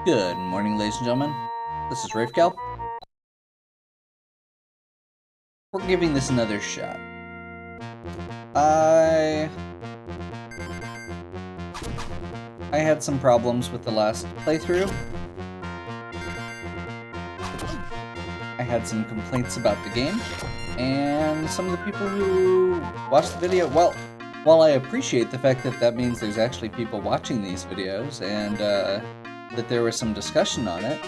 Good morning, ladies and gentlemen. This is Rafecal. We're giving this another shot. I had some problems with the last playthrough. I had some complaints about the game, and some of the people who watched the video, well, while I appreciate the fact that that means there's actually people watching these videos, and that there was some discussion on it,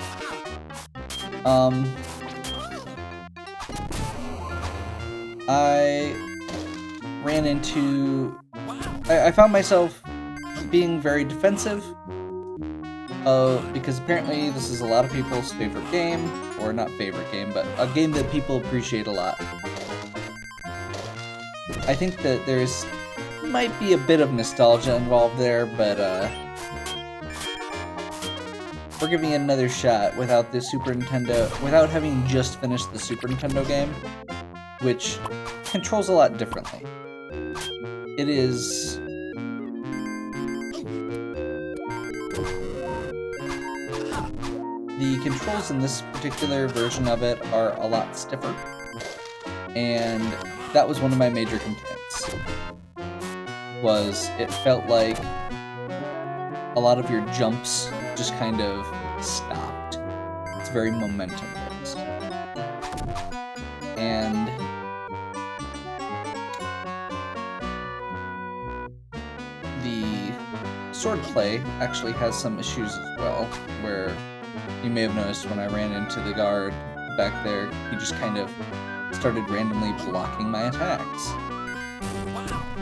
I ran into... I found myself being very defensive, because apparently this is a lot of people's favorite game, or not favorite game, but a game that people appreciate a lot. I think that there's might be a bit of nostalgia involved there, but we're giving it another shot without the Super Nintendo, without having just finished the Super Nintendo game, which controls a lot differently. It is... The controls in this particular version of it are a lot stiffer, and that was one of my major complaints. Was it felt like a lot of your jumps just kind of stopped. It's very momentum based. And the swordplay actually has some issues as well, where you may have noticed when I ran into the guard back there, he just kind of started randomly blocking my attacks.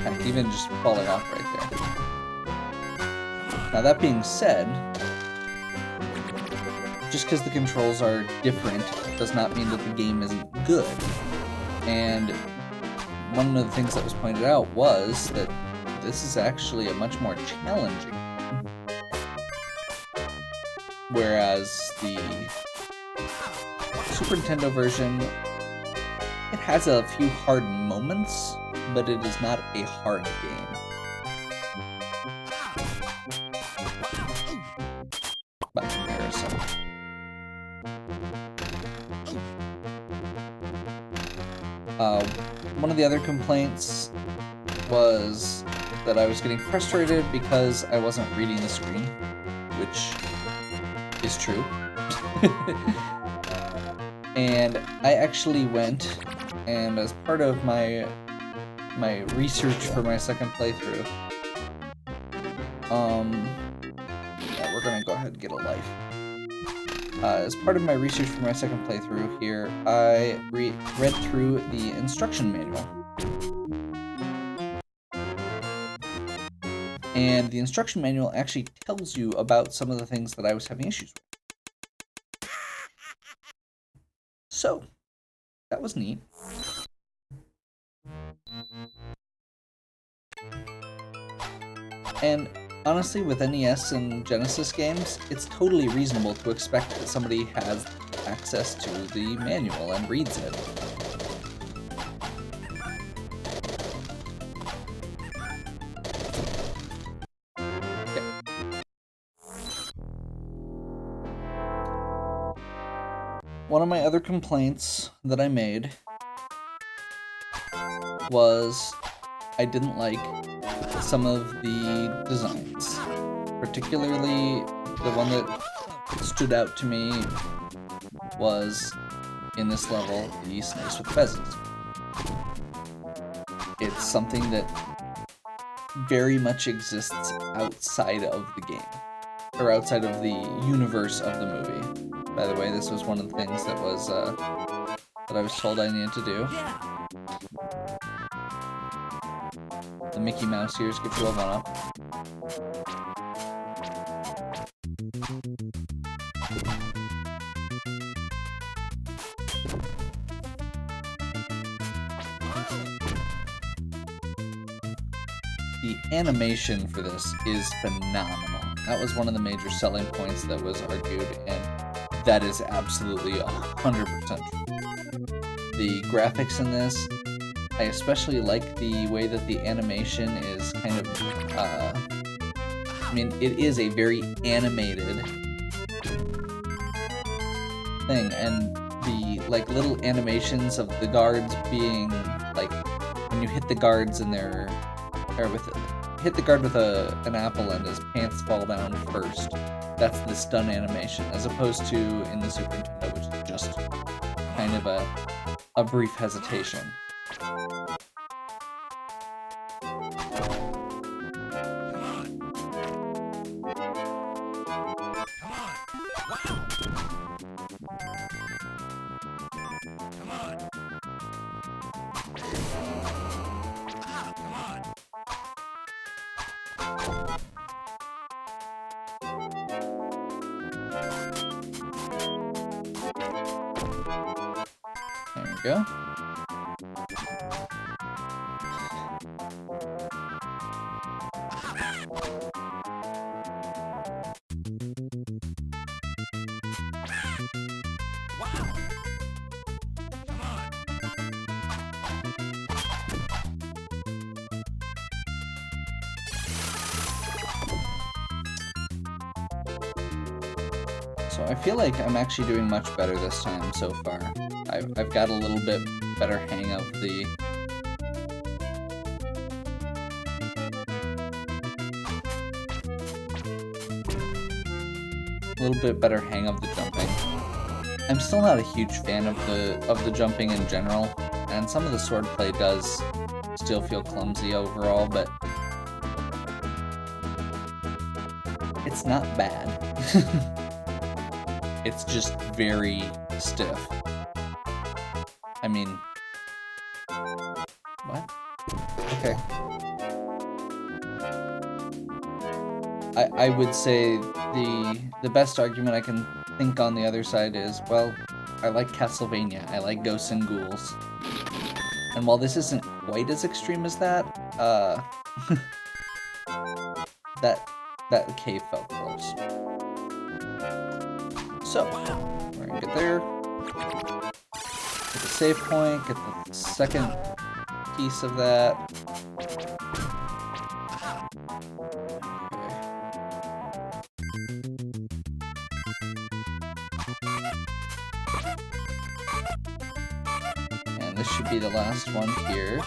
Heck, even just falling off right there. Now that being said, just because the controls are different does not mean that the game isn't good. And one of the things that was pointed out was that this is actually a much more challenging game. Whereas the Super Nintendo version, it has a few hard moments, but it is not a hard game. By comparison. One of the other complaints was that I was getting frustrated because I wasn't reading the screen, which is true. And I actually went, and as part of my research for my second playthrough, yeah, we're gonna go ahead and get a life. As part of my research for my second playthrough here, I read through the instruction manual. And the instruction manual actually tells you about some of the things that I was having issues with. So, that was neat. And honestly, with NES and Genesis games, it's totally reasonable to expect that somebody has access to the manual and reads it. One of my other complaints that I made was I didn't like some of the designs. Particularly, the one that stood out to me was, in this level, the Snakes with Feathers. It's something that very much exists outside of the game, or outside of the universe of the movie. By the way, this was one of the things that was that I was told I needed to do. The Mickey Mouse ears get you a 1-up. The animation for this is phenomenal. That was one of the major selling points that was argued, and that is absolutely 100% true. The graphics in this, I especially like the way that the animation is kind of, I mean, it is a very animated thing, and the like little animations of the guards being like when you hit the guards and they're hit the guard with an apple and his pants fall down first. That's the stun animation, as opposed to in the Super Nintendo, which is just kind of a brief hesitation. There we go. So I feel like I'm actually doing much better this time so far. I've got a little bit better hang of the... jumping. I'm still not a huge fan of the jumping in general, and some of the swordplay does still feel clumsy overall, but it's not bad. It's just very stiff. I mean, what? Okay. I would say the best argument I can think on the other side is, well, I like Castlevania, I like Ghosts and Ghouls. And while this isn't quite as extreme as that, that cave felt close. So, we're gonna get there, get the save point, get the second piece of that. And this should be the last one here.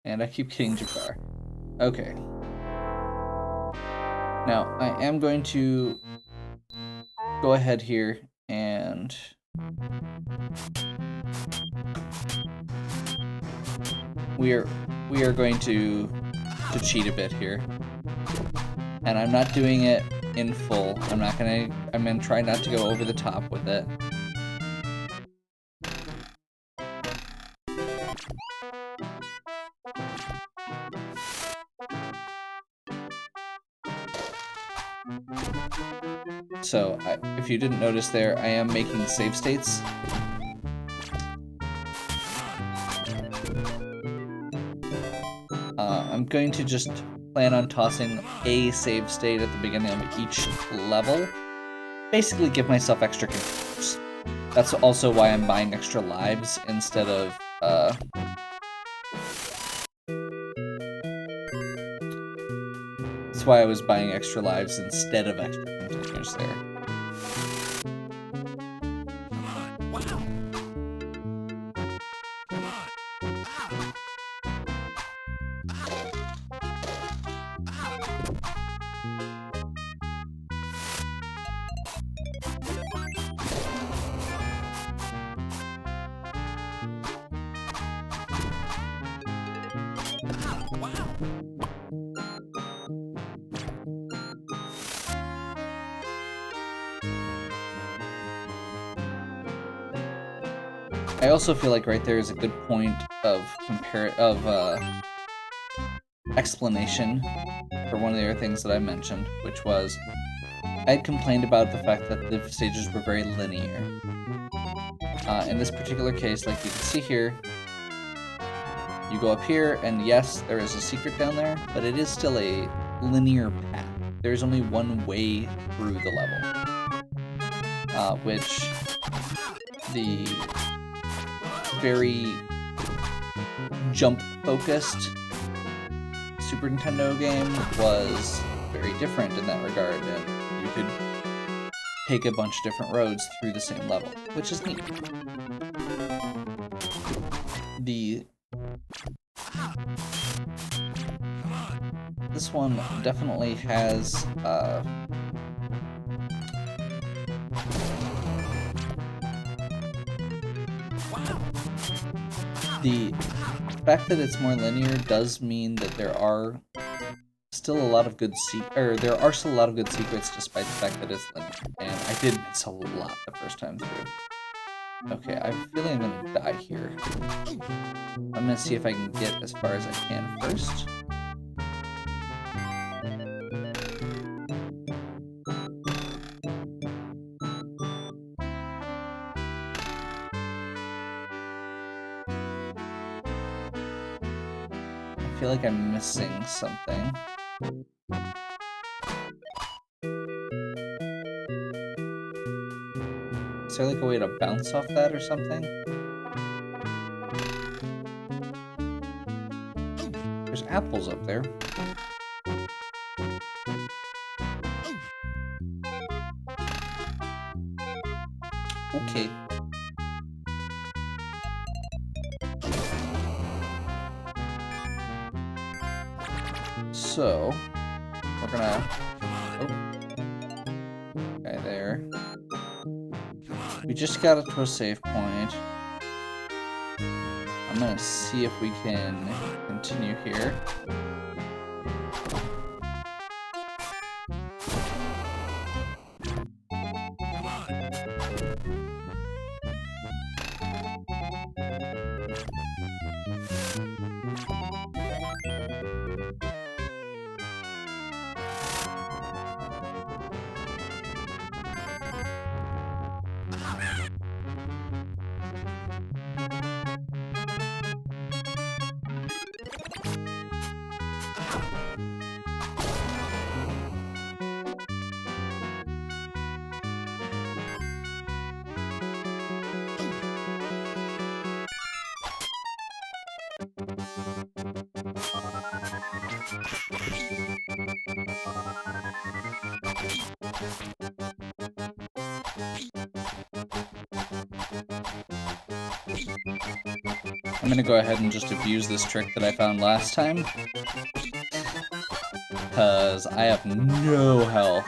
And I keep getting Jafar. Okay. Now, I am going to go ahead here and we are going to cheat a bit here. And I'm not doing it in full. I'm gonna try not to go over the top with it. So, if you didn't notice there, I am making save states. I'm going to just plan on tossing a save state at the beginning of each level. Basically give myself extra controls. That's also why I'm buying extra lives instead of, That's why I was buying extra lives instead of extra continues there. I also feel like right there is a good point of explanation for one of the other things that I mentioned, which was I had complained about the fact that the stages were very linear. In this particular case, like you can see here, you go up here, and yes, there is a secret down there, but it is still a linear path. There's only one way through the level, which the very jump-focused Super Nintendo game was very different in that regard, and you could take a bunch of different roads through the same level, which is neat. This one definitely has the fact that it's more linear does mean that there are still a lot of good there are still a lot of good secrets despite the fact that it's linear. And I did miss a lot the first time through. Okay, I feel like I'm gonna die here. I'm gonna see if I can get as far as I can first. I feel like I'm missing something. Is there like a way to bounce off that or something? There's apples up there. Okay. So, we're gonna... Oh. Okay, there. We just got it to a save point. I'm gonna see if we can continue here. I'm gonna go ahead and just abuse this trick that I found last time, because I have no health.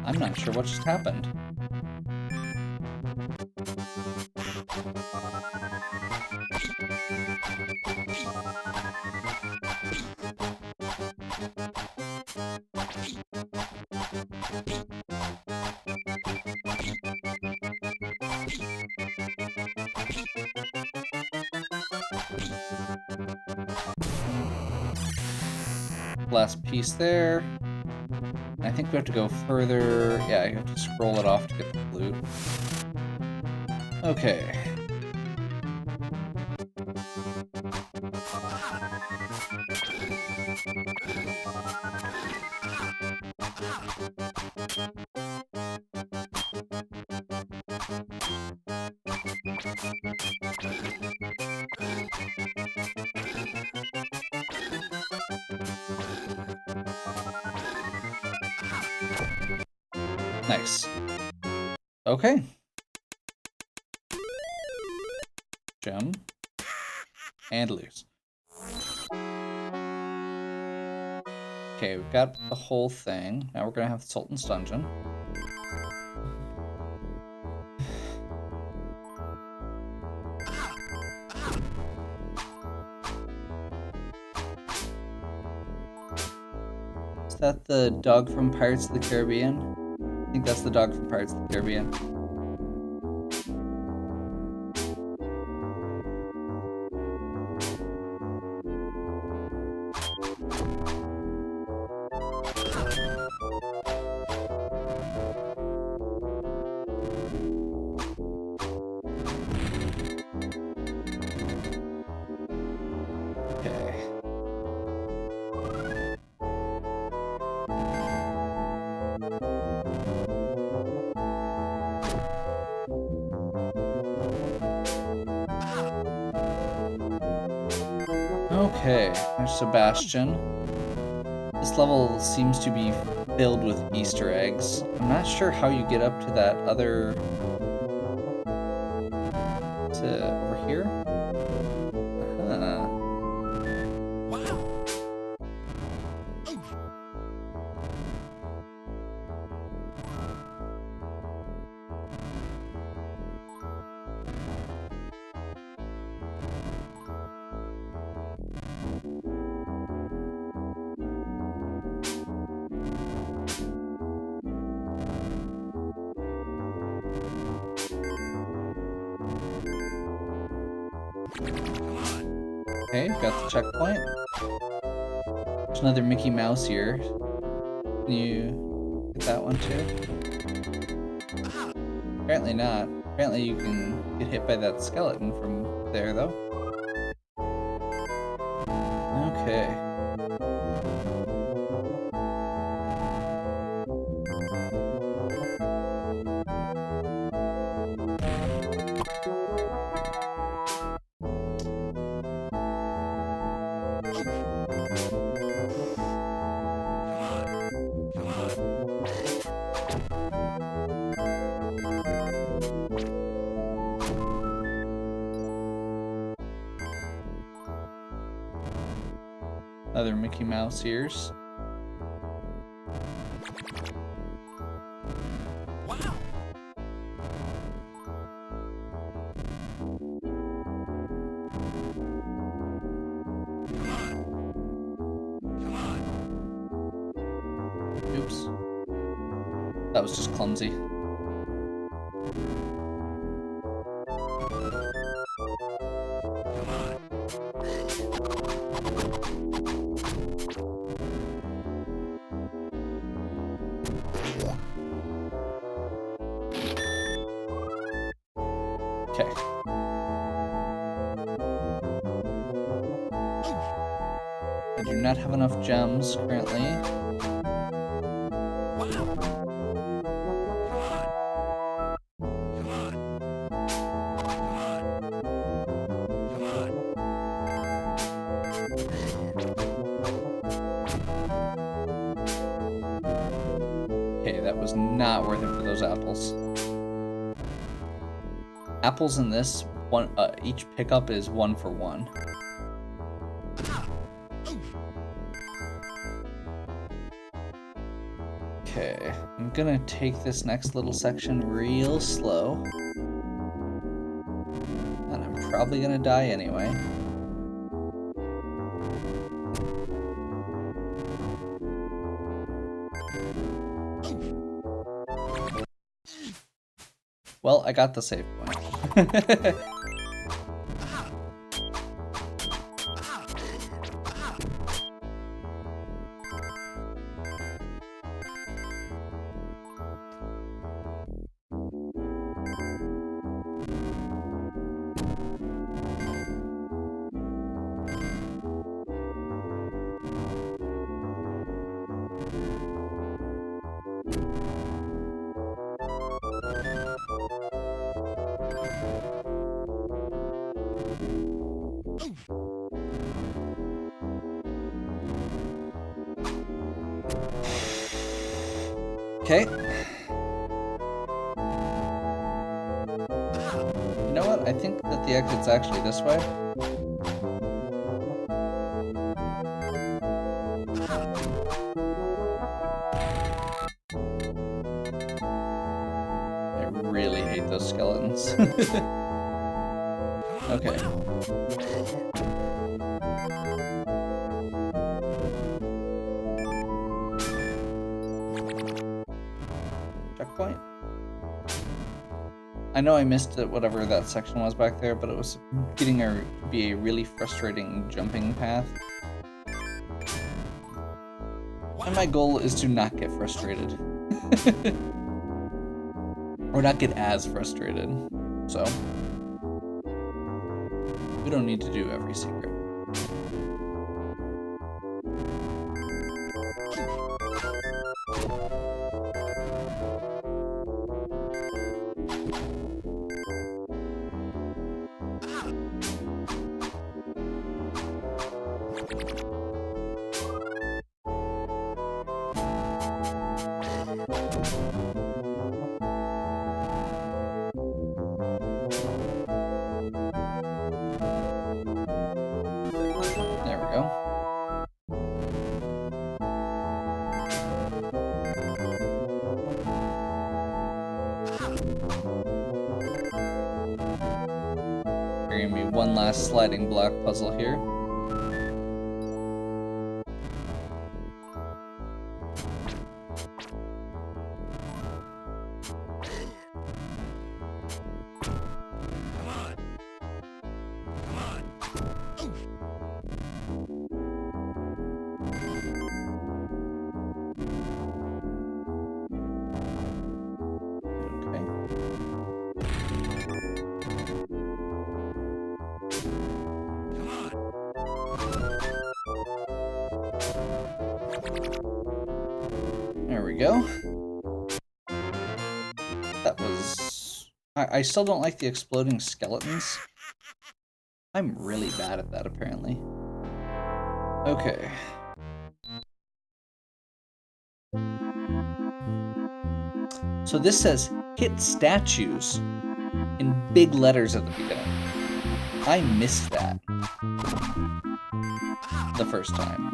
I'm not sure what just happened. Last piece there. I think we have to go further. Yeah, you have to scroll it off to get the flute. Okay. Nice. Okay. Gem. And lose. Okay, we've got the whole thing. Now we're gonna have the Sultan's Dungeon. Is that the dog from Pirates of the Caribbean? I think that's the dog from Pirates of the Caribbean. Okay, there's Sebastian. This level seems to be filled with Easter eggs. I'm not sure how you get up to that other... to over here? Uh-huh. Okay, got the checkpoint. There's another Mickey Mouse here. Can you get that one too? Apparently not. Apparently you can get hit by that skeleton from there, though. Okay. Other Mickey Mouse ears. Wow. Oops. That was just clumsy. Okay. I do not have enough gems currently. Okay, that was not worth it for those apples. Apples in this one, each pickup is 1 for 1. Okay, I'm gonna take this next little section real slow. And I'm probably gonna die anyway. Well, I got the save point. Okay. You know what? I think that the exit's actually this way. I really hate those skeletons. Okay. Checkpoint. I know I missed it, whatever that section was back there, but it was getting to be a really frustrating jumping path. And my goal is to not get frustrated. Or not get as frustrated. So, we don't need to do every secret. gonna be one last sliding block puzzle here. There we go. That was... I still don't like the exploding skeletons. I'm really bad at that, apparently. Okay. So this says, hit statues in big letters at the beginning. I missed that the first time.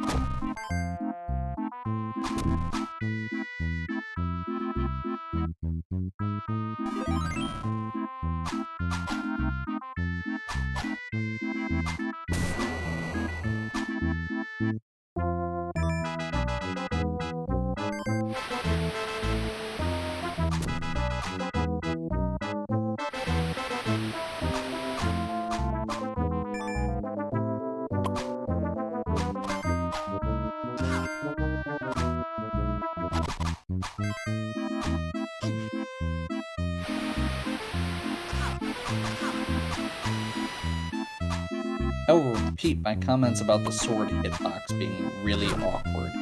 I will repeat my comments about the sword hitbox being really awkward.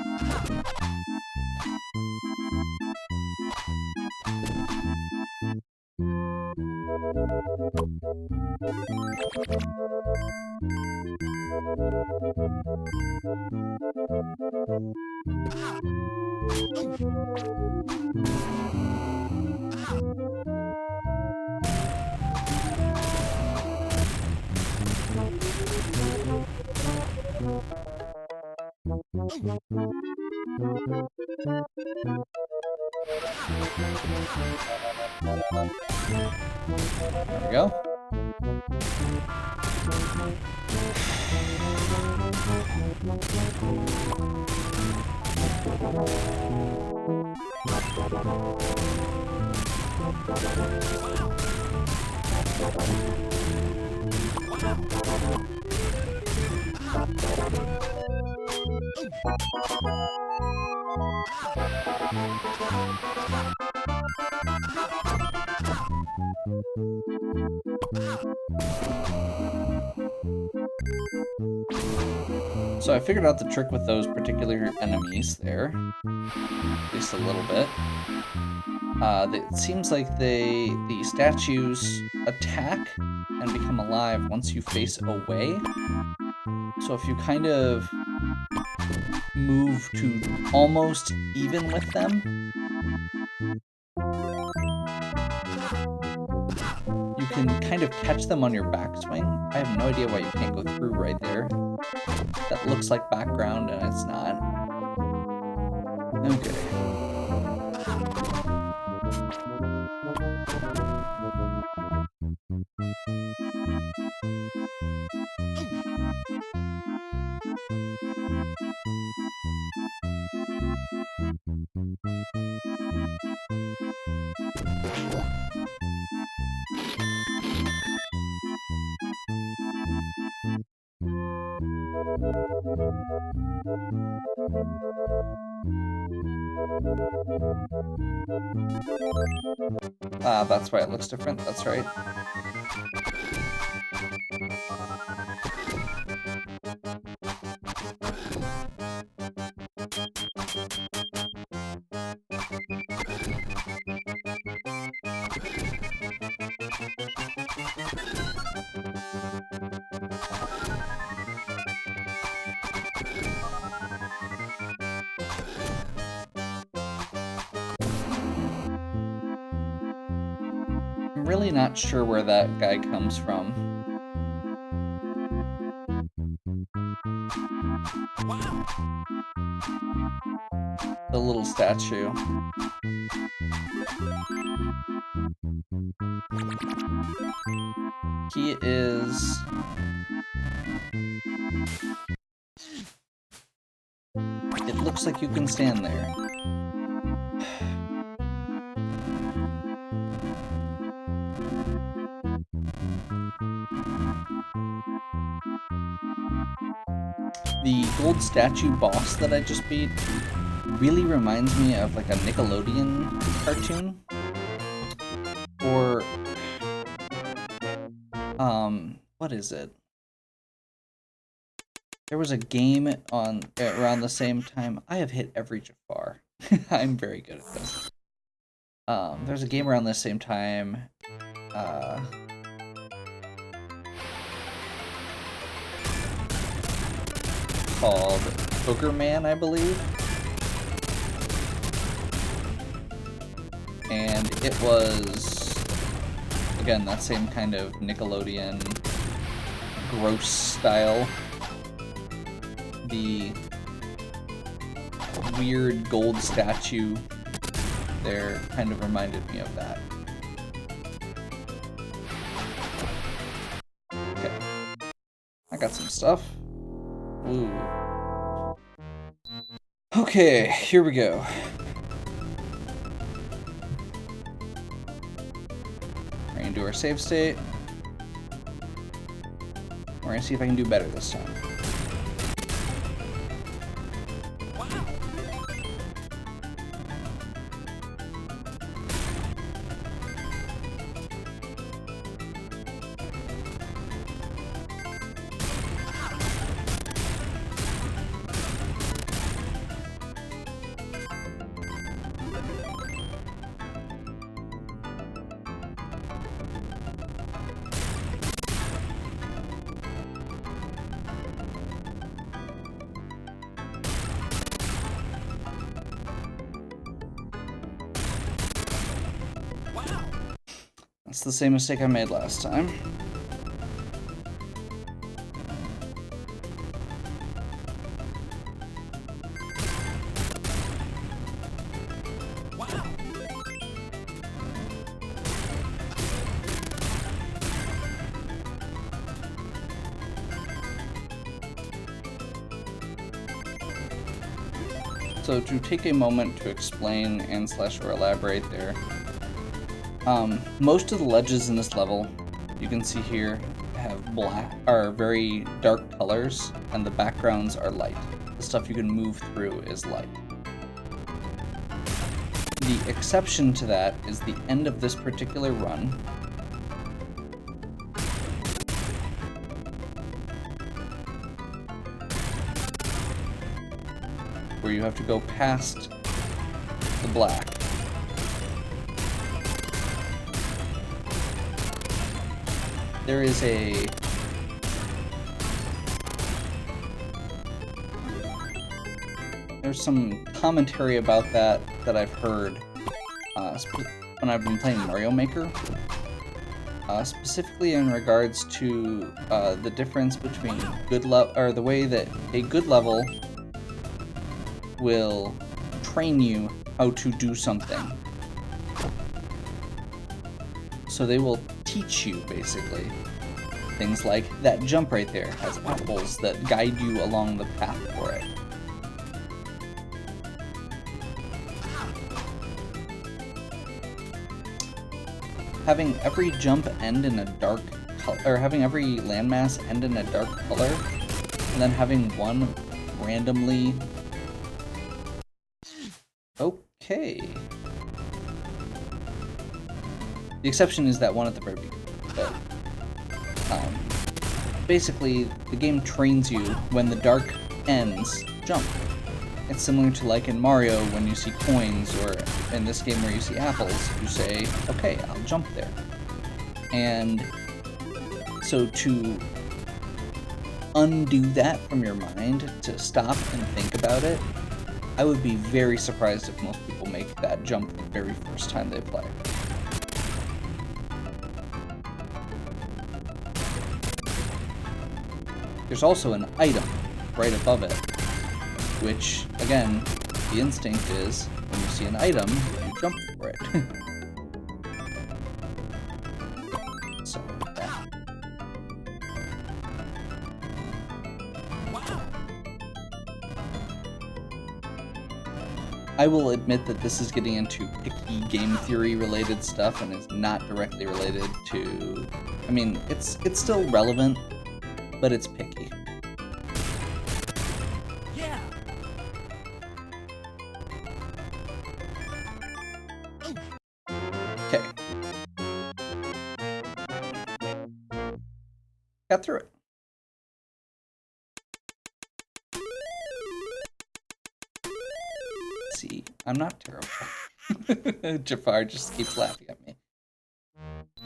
There we go. So I figured out the trick with those particular enemies there, at least a little bit. It seems like the statues attack and become alive once you face away. So if you kind of move to almost even with them, you can kind of catch them on your backswing. I have no idea why you can't go through right there. That looks like background and it's not. Okay. Ah, that's why it looks different, that's right. I'm really not sure where that guy comes from. The little statue. He is... It looks like you can stand there. The gold statue boss that I just beat really reminds me of like a Nickelodeon cartoon. Or, what is it? There was a game on around the same time. I have hit every Jafar. I'm very good at this. There's a game around the same time. Called Booger Man, I believe. And it was, again, that same kind of Nickelodeon gross style. The weird gold statue there kind of reminded me of that. Okay. I got some stuff. Ooh. Okay, here we go. We're gonna do our save state. We're gonna see if I can do better this time. That's the same mistake I made last time. So to take a moment to explain and / or elaborate there, most of the ledges in this level, you can see here, are very dark colors, and the backgrounds are light. The stuff you can move through is light. The exception to that is the end of this particular run, where you have to go past the black. There's some commentary about that I've heard when I've been playing Mario Maker, specifically in regards to the difference between the way that a good level will train you how to do something. So they will teach you, basically. Things like that jump right there has apples that guide you along the path for it. Having every jump end in a dark color, or having every landmass end in a dark color, and then having one randomly... Okay. The exception is that one at the very beginning, but basically the game trains you when the dark ends, jump. It's similar to like in Mario when you see coins, or in this game where you see apples, you say, okay, I'll jump there. And so to undo that from your mind, to stop and think about it, I would be very surprised if most people make that jump the very first time they play. There's also an item right above it which, again, the instinct is, when you see an item, you jump for it. So, yeah. I will admit that this is getting into picky game theory related stuff and is not directly related to... I mean, it's still relevant, but it's picky. Yeah. Okay. Got through it. See, I'm not terrible. Jafar just keeps laughing at me.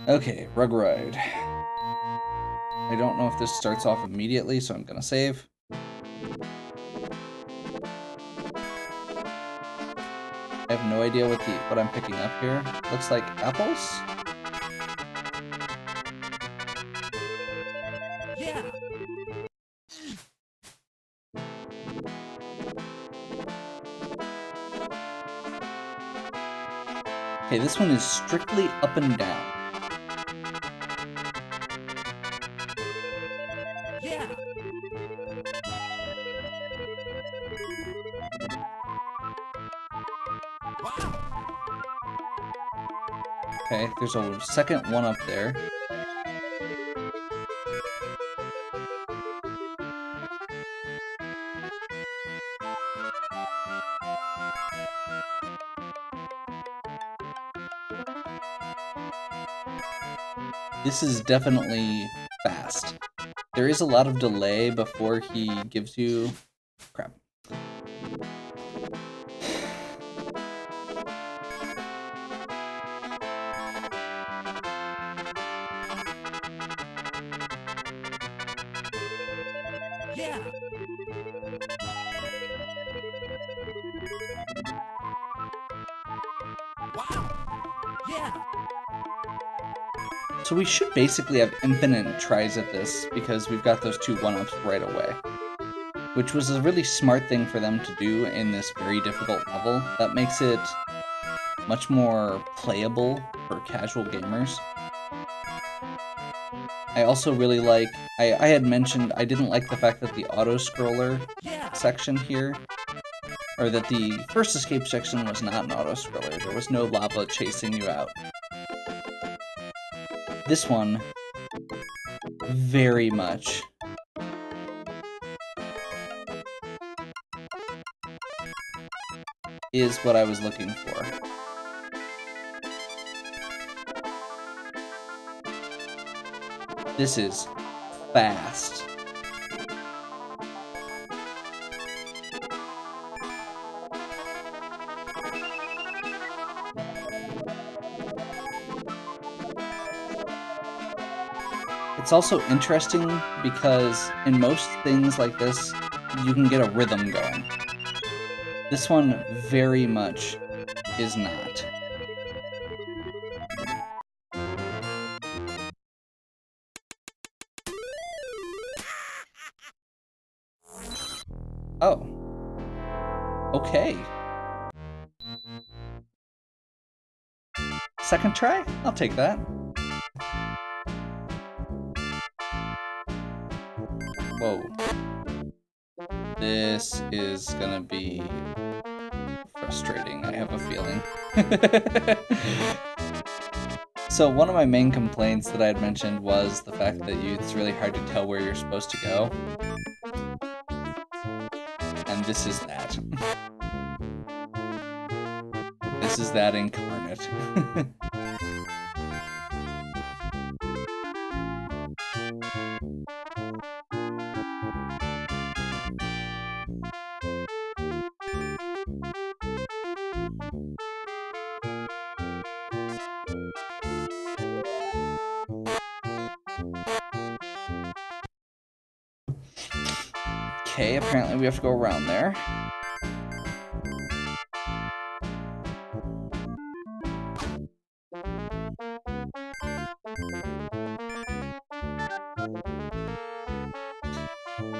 Okay, Rug Ride. I don't know if this starts off immediately, so I'm gonna save. I have no idea what I'm picking up here. Looks like apples. Yeah. Okay, this one is strictly up and down. Yeah. Wow. Okay, there's a second one up there. This is definitely fast. There is a lot of delay before he gives you... Crap. Yeah. Wow. Yeah. So we should basically have infinite tries at this because we've got those two 1-ups right away. Which was a really smart thing for them to do in this very difficult level. That makes it much more playable for casual gamers. I also really like... I had mentioned I didn't like the fact that the auto-scroller section here, or that the first escape section was not an auto-scroller. There was no lava chasing you out. This one, very much. Is what I was looking for. This is fast. It's also interesting because in most things like this, you can get a rhythm going. This one very much is not. Oh. Okay. Second try? I'll take that. Whoa. This is gonna be frustrating, I have a feeling. So one of my main complaints that I had mentioned was the fact that it's really hard to tell where you're supposed to go. And this is that. This is that incarnate. Okay, apparently we have to go around there.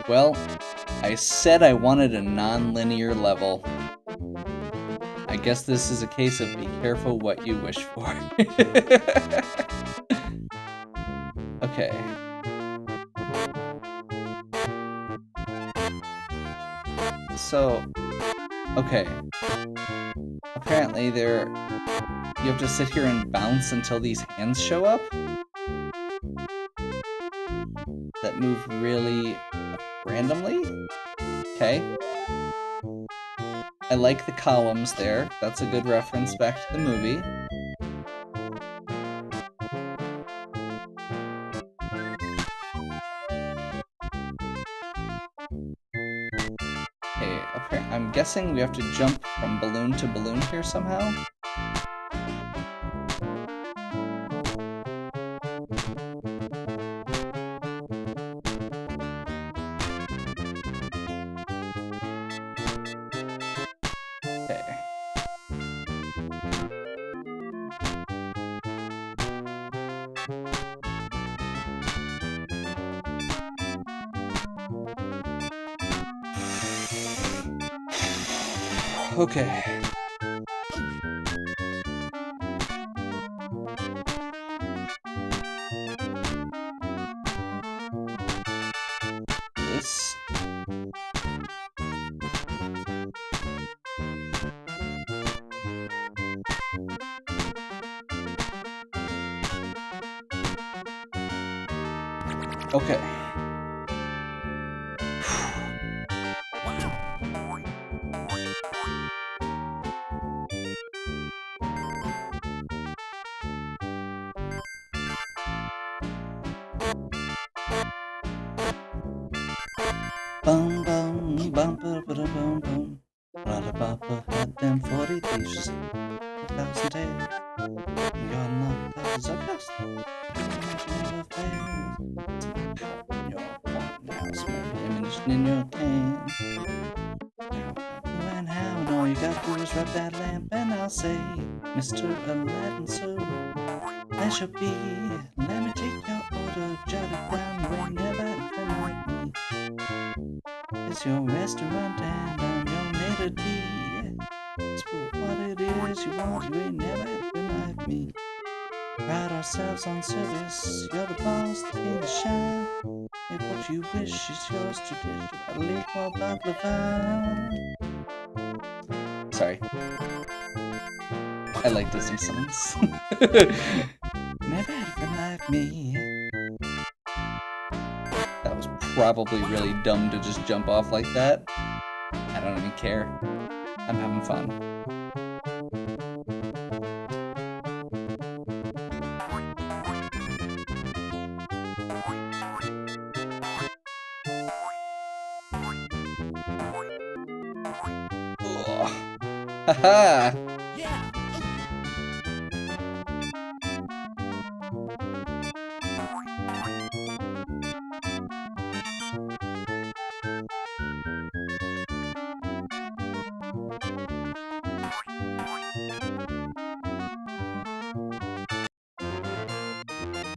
Well, I said I wanted a non-linear level. I guess this is a case of be careful what you wish for. Okay. So, okay. Apparently you have to sit here and bounce until these hands show up that move really randomly. Okay. I like the columns there. That's a good reference back to the movie. Okay, I'm guessing we have to jump from balloon to balloon here somehow. Okay. Okay. This. Okay. Bum bum bum ba ba da bum bum. Lollipop had them 40 thieves, 1,000 tales. Your love is a dust. Imaginary affairs. In your farmhouse, maybe ammunition in your can. Who and how, and all you got to do is rub that lamp, and I'll say, Mr. Aladdin, so I shall be. Let me take your order, jolly brown, you ain't never had a friend like me. It's your restaurant and I'm your maitre d'. It's for what it is you want, you ain't never had a friend like me. Pride ourselves on service, you're the boss, the king to shine. If what you wish is yours to dish, a little more baklava. Sorry. I like Disney songs. Never had a friend like me. That was probably really dumb to just jump off like that. I don't even care. I'm having fun. Haha! Yeah.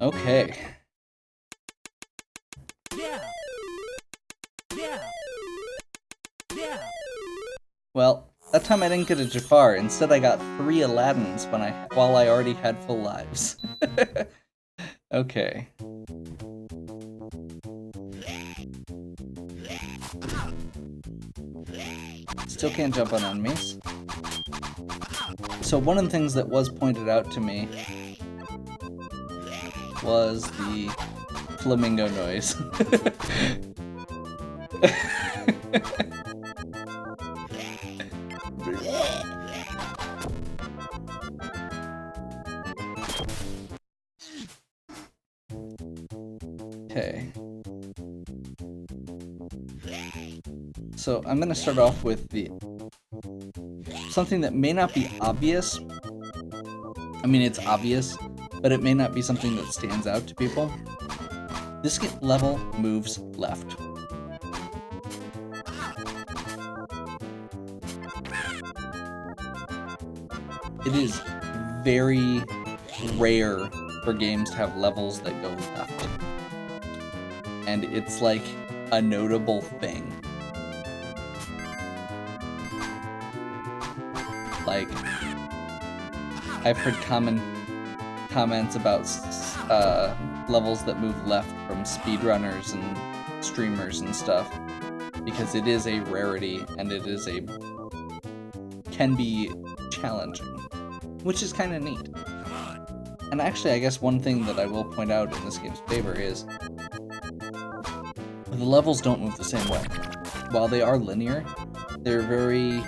Okay. Yeah. Yeah. Yeah. Well, that time I didn't get a Jafar. Instead, I got 3 Aladdins while I already had full lives. Okay. Still can't jump on enemies. So one of the things that was pointed out to me was the flamingo noise. Okay. So I'm gonna start off with something that may not be obvious. I mean, it's obvious, but it may not be something that stands out to people. This level moves left. It is very rare for games to have levels that go left. And it's like a notable thing. Like, I've heard comments about levels that move left from speedrunners and streamers and stuff, because it is a rarity and it is can be challenging, which is kind of neat. And actually, I guess one thing that I will point out in this game's favor is the levels don't move the same way. While they are linear, they're very...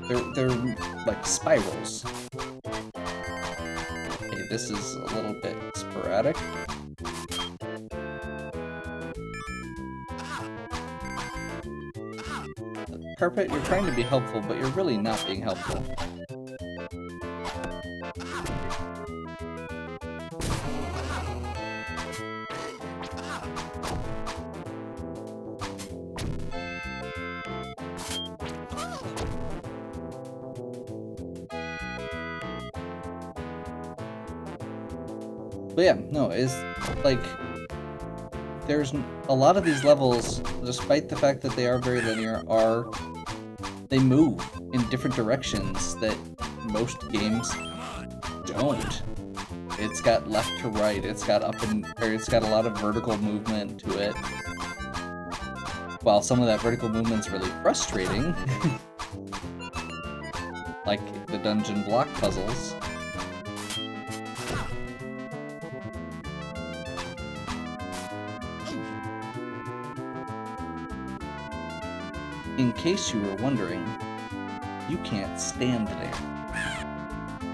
They're like spirals. Okay, this is a little bit sporadic. Carpet, you're trying to be helpful, but you're really not being helpful. But yeah, no, it's like, there's a lot of these levels, despite the fact that they are very linear, they move in different directions that most games don't. It's got left to right, it's got it's got a lot of vertical movement to it. While some of that vertical movement's really frustrating, like the dungeon block puzzles. In case you were wondering, you can't stand there.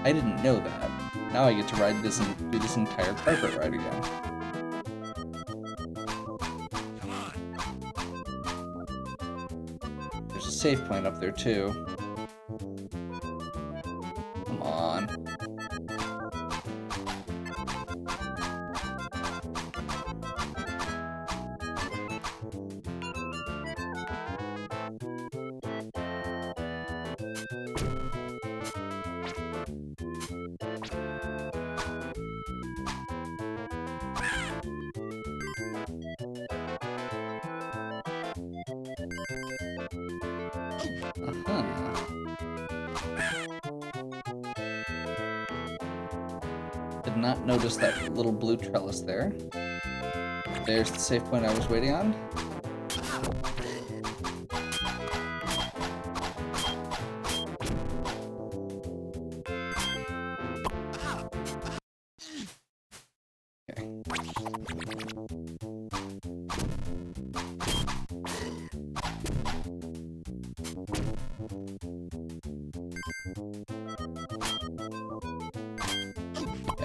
I didn't know that. Now I get to ride this and do this entire carpet ride again. There's a save point up there too. Come on. Did not notice that little blue trellis there. There's the save point I was waiting on.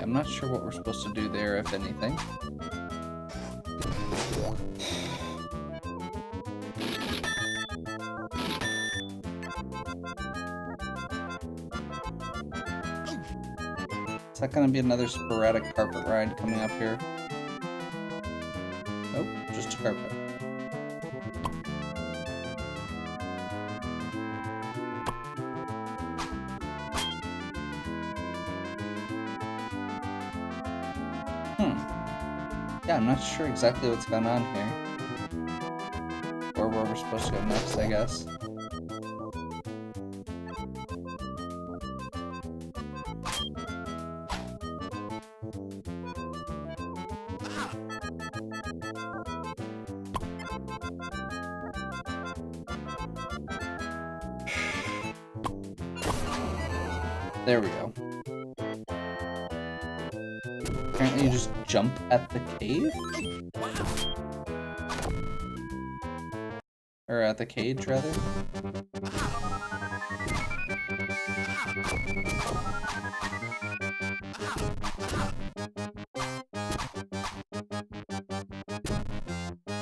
I'm not sure what we're supposed to do there, if anything. Is that going to be another sporadic carpet ride coming up here? Nope, just a carpet. Yeah, I'm not sure exactly what's going on here. Or where we're supposed to go next, I guess. There we go. Apparently you just jump at the cave? Or at the cage, rather.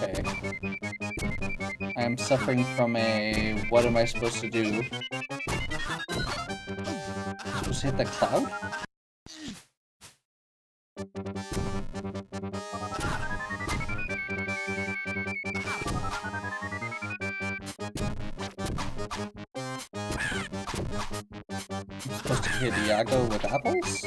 Okay. I am suffering from a... what am I supposed to do? Supposed to hit the cloud? I'm supposed to hit Iago with apples?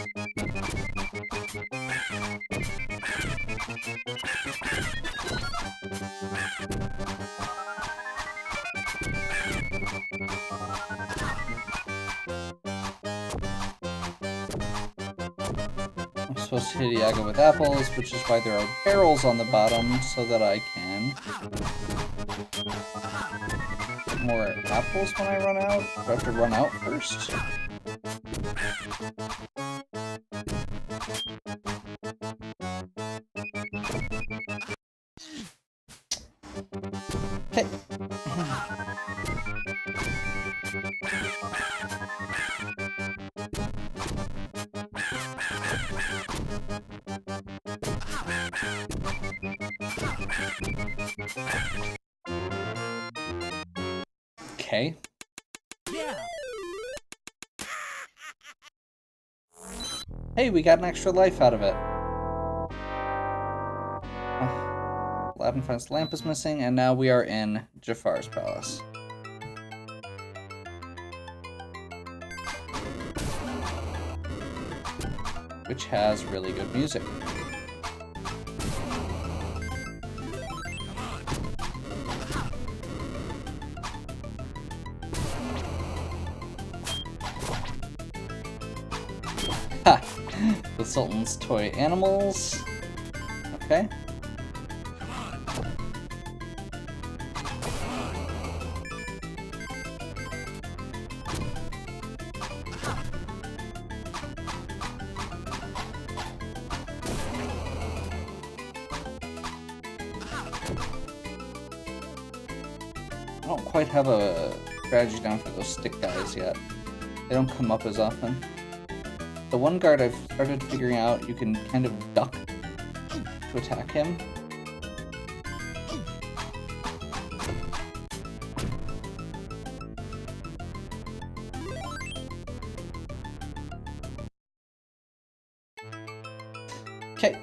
supposed to hit Iago with apples, which is why there are barrels on the bottom so that I can get more apples when I run out. Do I have to run out first? Okay. Okay. Yeah. Hey, we got an extra life out of it. Aladdin finds the lamp is missing, and now we are in Jafar's palace. Which has really good music. Ha! The Sultan's toy animals. Okay. I don't quite have a strategy down for those stick guys yet. They don't come up as often. The one guard I've started figuring out, you can kind of duck to attack him. Okay.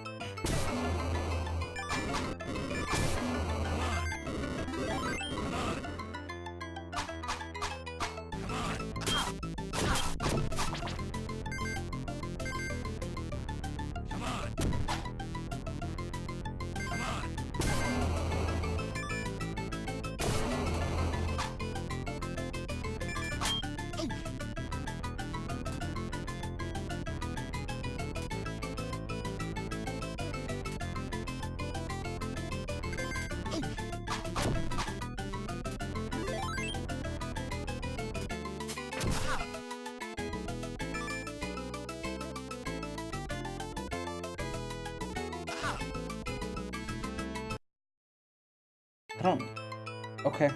I don't... Okay.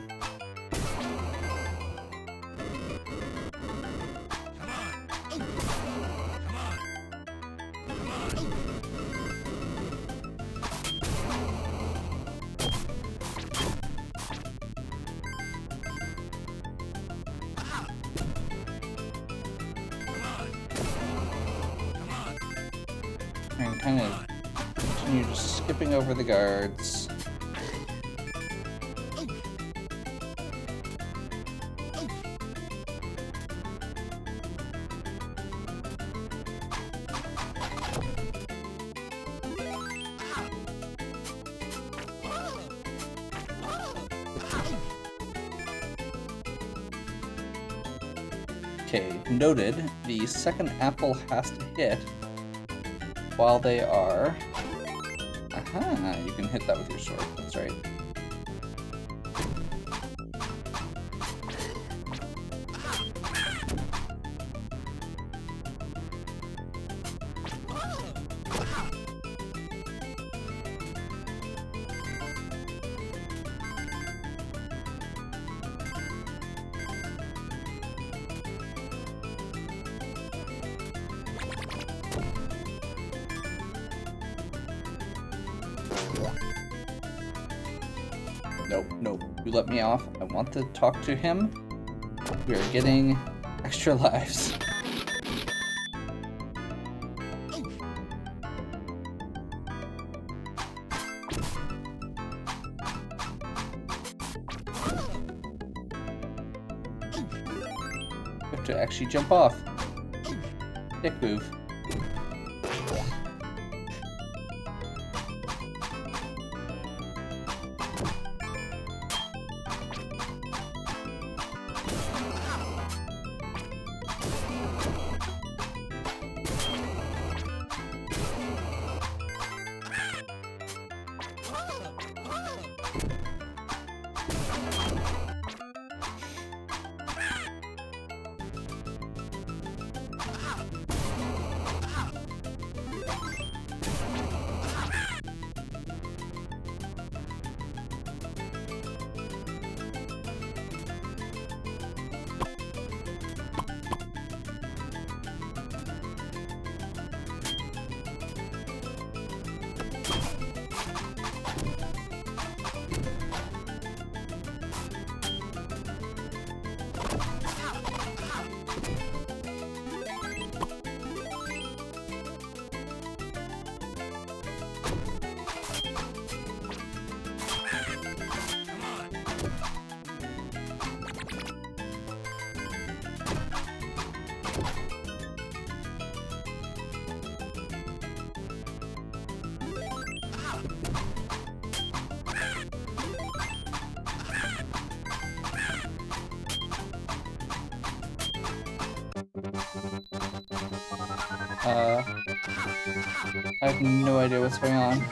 And kind of continue just skipping over the guards. Okay, noted. The second apple has to hit while they are... Aha, you can hit that with your sword, that's right. Nope, nope. You let me off. I want to talk to him. We are getting extra lives. We have to actually jump off. Dick move. I have no idea what's going on.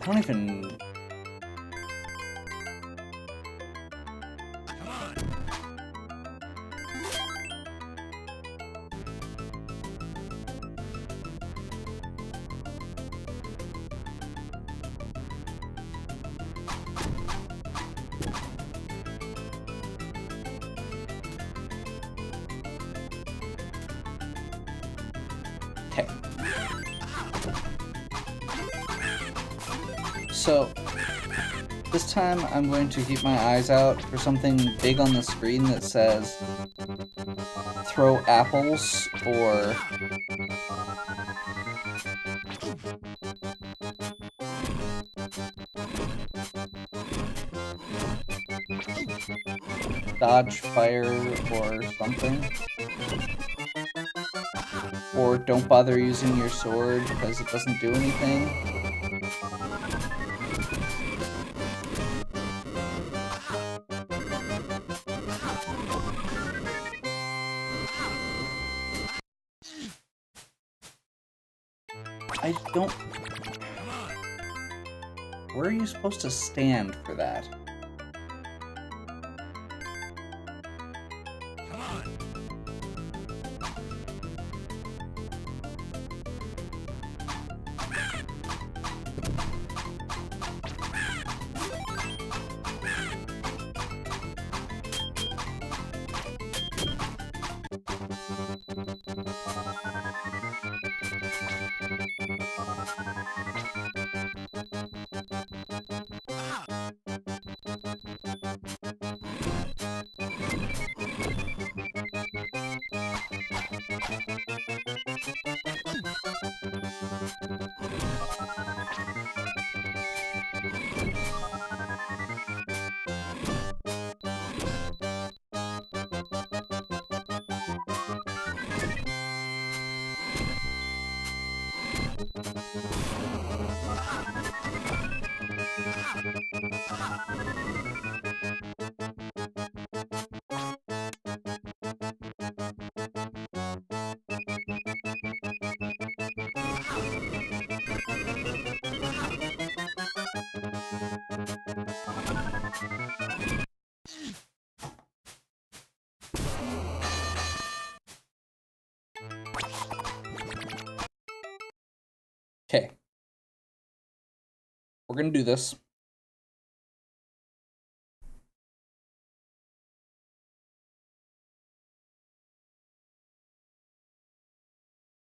I don't even... Okay. So, this time I'm going to keep my eyes out for something big on the screen that says throw apples or dodge fire or something. Or don't bother using your sword because it doesn't do anything. I don't... Where are you supposed to stand for that? we're gonna do this.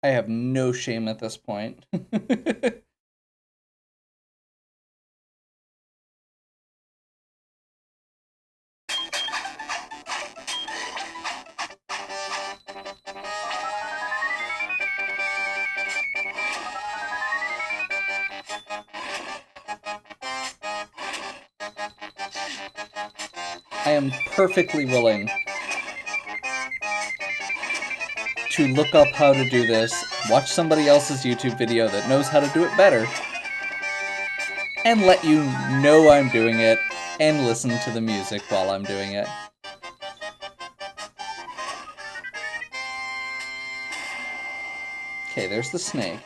I have no shame at this point. I am perfectly willing to look up how to do this, watch somebody else's YouTube video that knows how to do it better, and let you know I'm doing it, and listen to the music while I'm doing it. Okay, there's the snake.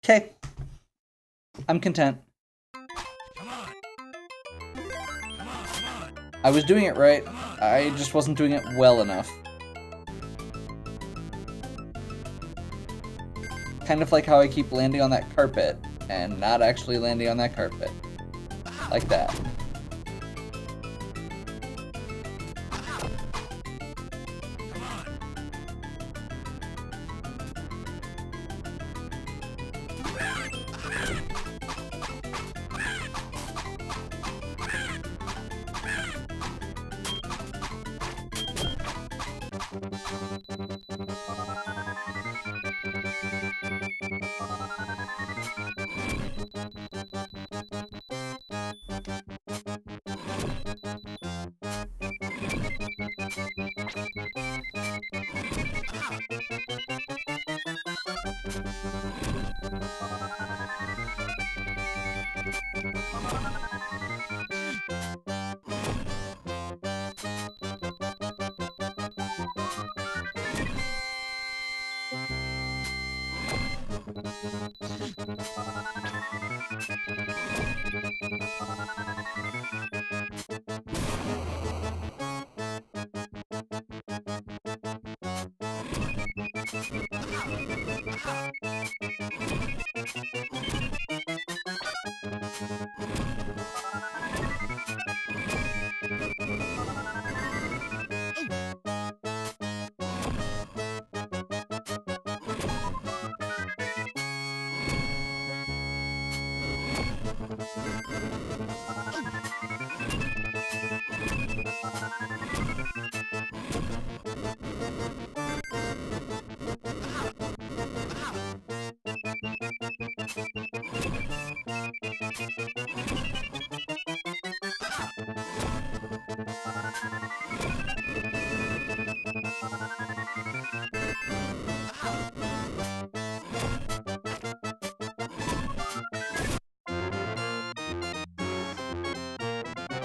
Okay. I'm content. I was doing it right. I just wasn't doing it well enough. Kind of like how I keep landing on that carpet and not actually landing on that carpet. Like that.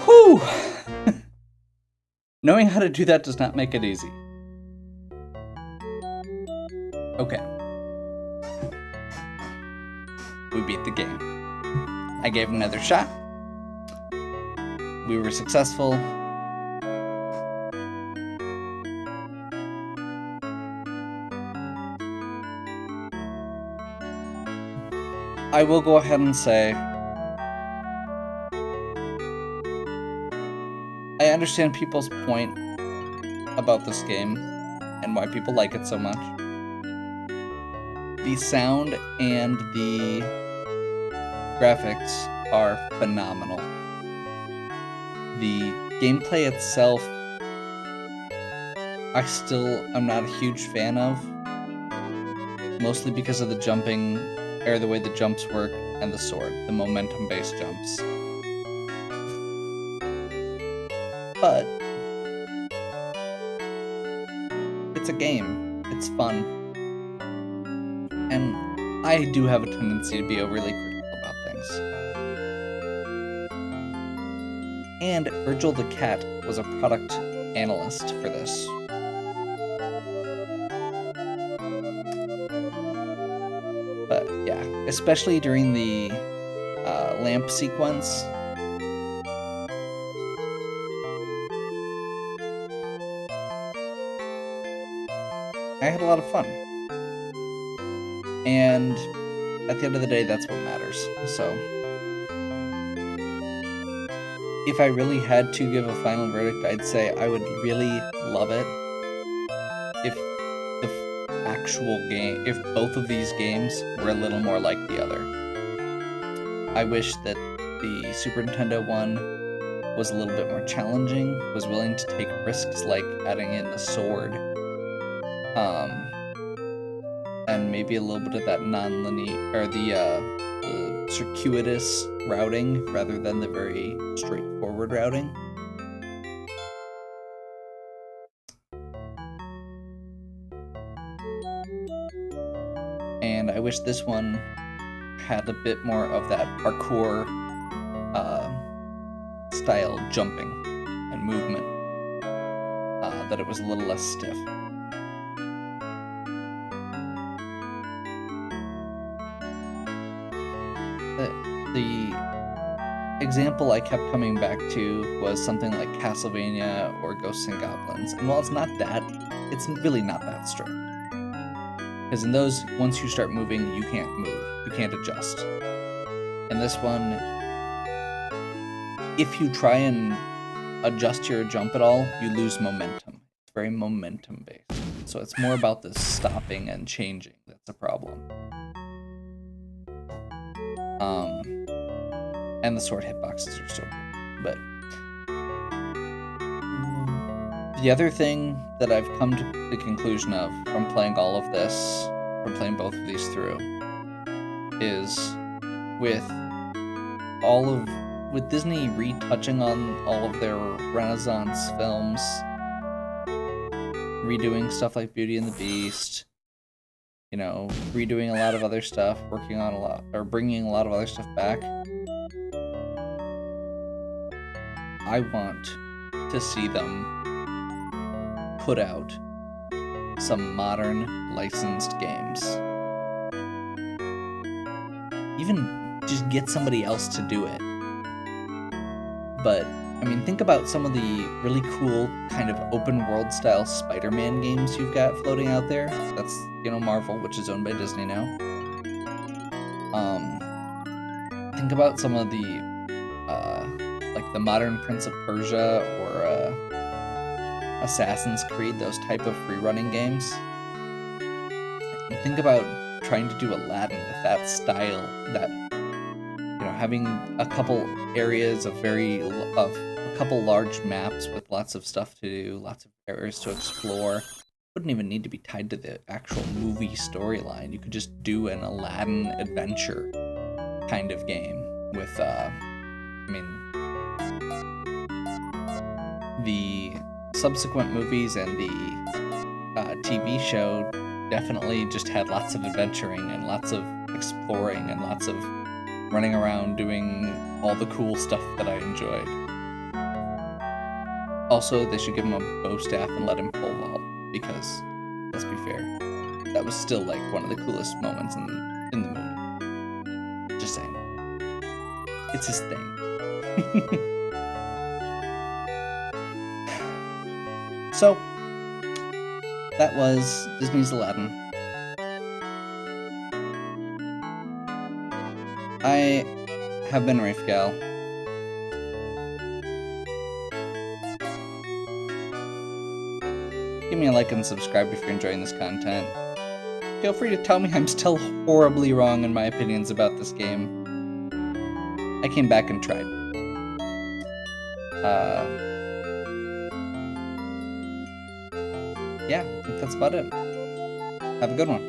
Whew! Knowing how to do that does not make it easy. Okay. We beat the game. I gave another shot. We were successful. I will go ahead and say I understand people's point about this game and why people like it so much. The sound and the graphics are phenomenal. The gameplay itself, I still am not a huge fan of, mostly because of the jumping, or the way the jumps work, and the sword, the momentum-based jumps. But it's a game. It's fun. And I do have a tendency to be overly critical about things. And Virgil the Cat was a product analyst for this. But yeah, especially during the lamp sequence, I had a lot of fun. And at the end of the day, that's what matters. So, if I really had to give a final verdict, I'd say I would really love it if the actual game, if both of these games were a little more like the other. I wish that the Super Nintendo one was a little bit more challenging, was willing to take risks like adding in the sword, and maybe a little bit of that non-linear, or the circuitous routing rather than the very straightforward routing. And I wish this one had a bit more of that parkour style jumping and movement, that it was a little less stiff. The example I kept coming back to was something like Castlevania or Ghosts and Goblins, and while it's not that, it's really not that strict. Because in those, once you start moving, you can't move. You can't adjust. In this one, if you try and adjust your jump at all, you lose momentum. It's very momentum-based. So it's more about the stopping and changing that's a problem. And the sword hitboxes are so good. But the other thing that I've come to the conclusion of from playing all of this, from playing both of these through, is with Disney retouching on all of their Renaissance films, redoing stuff like Beauty and the Beast, you know, redoing a lot of other stuff, working on a lot, or bringing a lot of other stuff back. I want to see them put out some modern licensed games. Even just get somebody else to do it. But, I mean, think about some of the really cool kind of open world style Spider-Man games you've got floating out there. That's, you know, Marvel, which is owned by Disney now. Think about some of the like the modern Prince of Persia or Assassin's Creed, those type of free-running games. And think about trying to do Aladdin with that style, that, you know, having a couple areas of a couple large maps with lots of stuff to do, lots of areas to explore. Wouldn't even need to be tied to the actual movie storyline. You could just do an Aladdin adventure kind of game with, the subsequent movies and the TV show definitely just had lots of adventuring and lots of exploring and lots of running around doing all the cool stuff that I enjoyed. Also, they should give him a bow staff and let him pole vault, because, let's be fair, that was still like one of the coolest moments in the movie. Just saying. It's his thing. So, that was Disney's Aladdin. I have been Rafe Gal. Give me a like and subscribe if you're enjoying this content. Feel free to tell me I'm still horribly wrong in my opinions about this game. I came back and tried. Yeah, I think that's about it. Have a good one.